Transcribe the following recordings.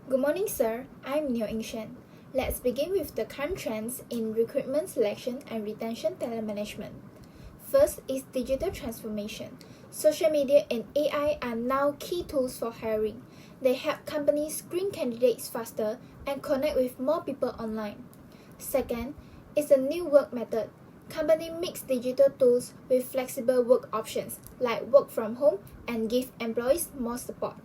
Good morning, sir. I'm Neo Shen. Let's begin with the current trends in recruitment, selection, and retention talent management. First is digital transformation. Social media and AI are now key tools for hiring. They help companies screen candidates faster and connect with more people online. Second is a new work method. Companies mix digital tools with flexible work options like work from home and give employees more support.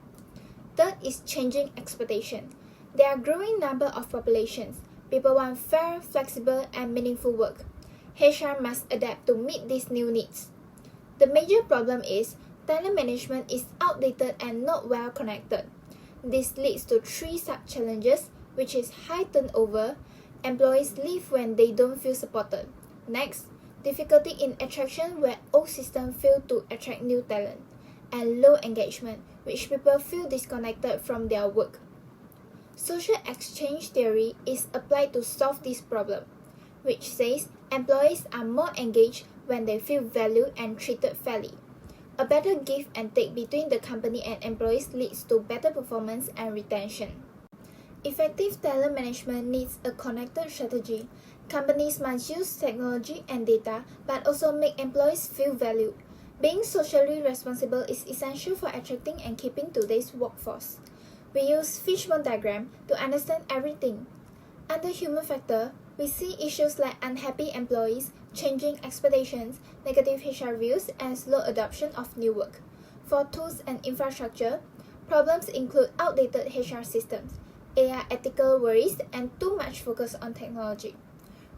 Third is changing expectation. There are a growing number of populations. People want fair, flexible, and meaningful work. HR must adapt to meet these new needs. The major problem is talent management is outdated and not well connected. This leads to three sub-challenges, which is high turnover, employees leave when they don't feel supported. Next, difficulty in attraction where old systems fail to attract new talent, and low engagement, which people feel disconnected from their work. Social exchange theory is applied to solve this problem, which says employees are more engaged when they feel valued and treated fairly. A better give and take between the company and employees leads to better performance and retention. Effective talent management needs a connected strategy. Companies must use technology and data, but also make employees feel valued. Being socially responsible is essential for attracting and keeping today's workforce. We use fishbone diagram to understand everything. Under human factor, we see issues like unhappy employees, changing expectations, negative HR views, and slow adoption of new work. For tools and infrastructure, problems include outdated HR systems, AI ethical worries, and too much focus on technology.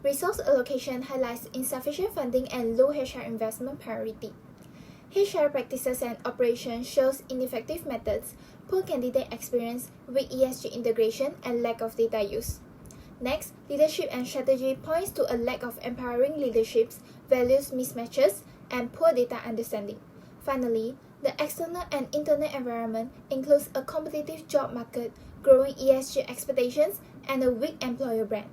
Resource allocation highlights insufficient funding and low HR investment priority. HR practices and operations shows ineffective methods, poor candidate experience, weak ESG integration, and lack of data use. Next, leadership and strategy points to a lack of empowering leaderships, values mismatches, and poor data understanding. Finally, the external and internal environment includes a competitive job market, growing ESG expectations, and a weak employer brand.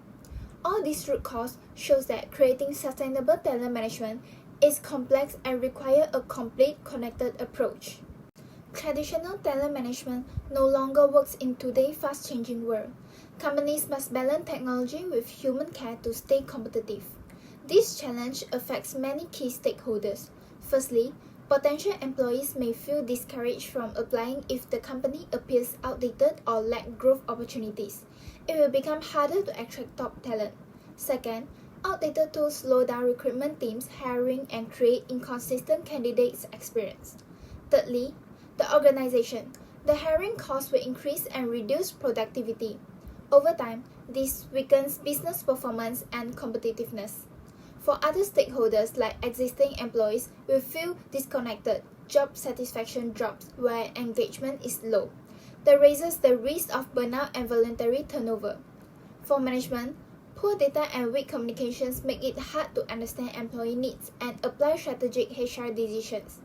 All these root causes shows that creating sustainable talent management is complex and requires a complete connected approach. Traditional talent management no longer works in today's fast-changing world. Companies must balance technology with human care to stay competitive. This challenge affects many key stakeholders. Firstly, potential employees may feel discouraged from applying if the company appears outdated or lacks growth opportunities. It will become harder to attract top talent. Second, outdated tools slow down recruitment teams' hiring and create inconsistent candidates' experience. Thirdly, the organization. The hiring costs will increase and reduce productivity. Over time, this weakens business performance and competitiveness. For other stakeholders like existing employees will feel disconnected, job satisfaction drops where engagement is low. That raises the risk of burnout and voluntary turnover. For management, poor data and weak communications make it hard to understand employee needs and apply strategic HR decisions.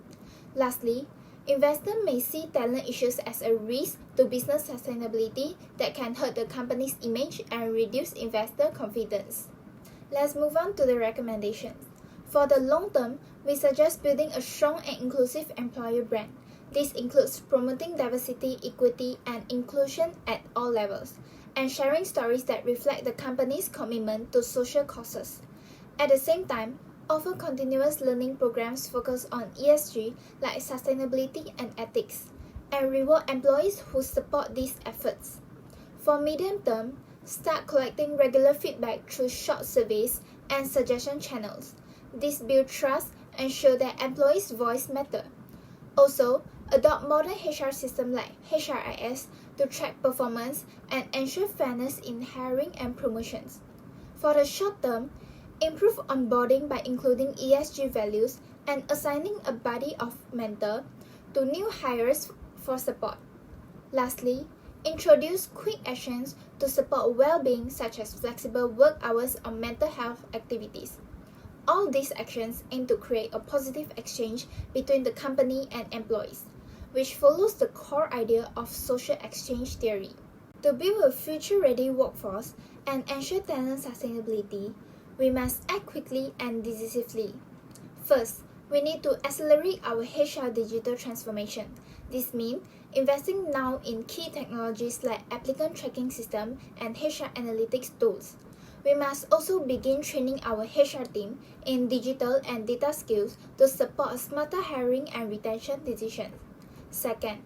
Lastly, investors may see talent issues as a risk to business sustainability that can hurt the company's image and reduce investor confidence. Let's move on to the recommendations. For the long term, we suggest building a strong and inclusive employer brand. This includes promoting diversity, equity, and inclusion at all levels, and sharing stories that reflect the company's commitment to social causes. At the same time, offer continuous learning programs focused on ESG like sustainability and ethics, and reward employees who support these efforts. For medium term, start collecting regular feedback through short surveys and suggestion channels. This builds trust and shows that employees' voice matter. Also, adopt modern HR systems like HRIS to track performance and ensure fairness in hiring and promotions. For the short term, improve onboarding by including ESG values and assigning a body of mentor to new hires for support. Lastly, introduce quick actions to support well-being such as flexible work hours or mental health activities. All these actions aim to create a positive exchange between the company and employees, which follows the core idea of social exchange theory. To build a future-ready workforce and ensure talent sustainability, we must act quickly and decisively. First, We need to accelerate our HR digital transformation. This means investing now in key technologies like applicant tracking system and HR analytics tools. We must also begin training our HR team in digital and data skills to support smarter hiring and retention decisions. Second,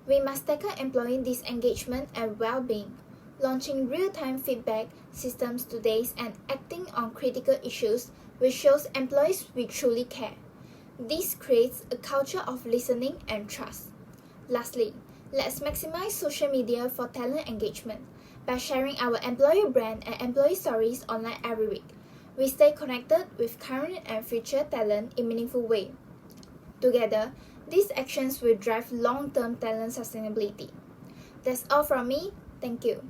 we must tackle employee disengagement and well-being, launching real-time feedback systems today and acting on critical issues which shows employees we truly care. This creates a culture of listening and trust. Lastly, let's maximize social media for talent engagement. By sharing our employer brand and employee stories online every week, we stay connected with current and future talent in a meaningful way. Together, these actions will drive long-term talent sustainability. That's all from me. Thank you.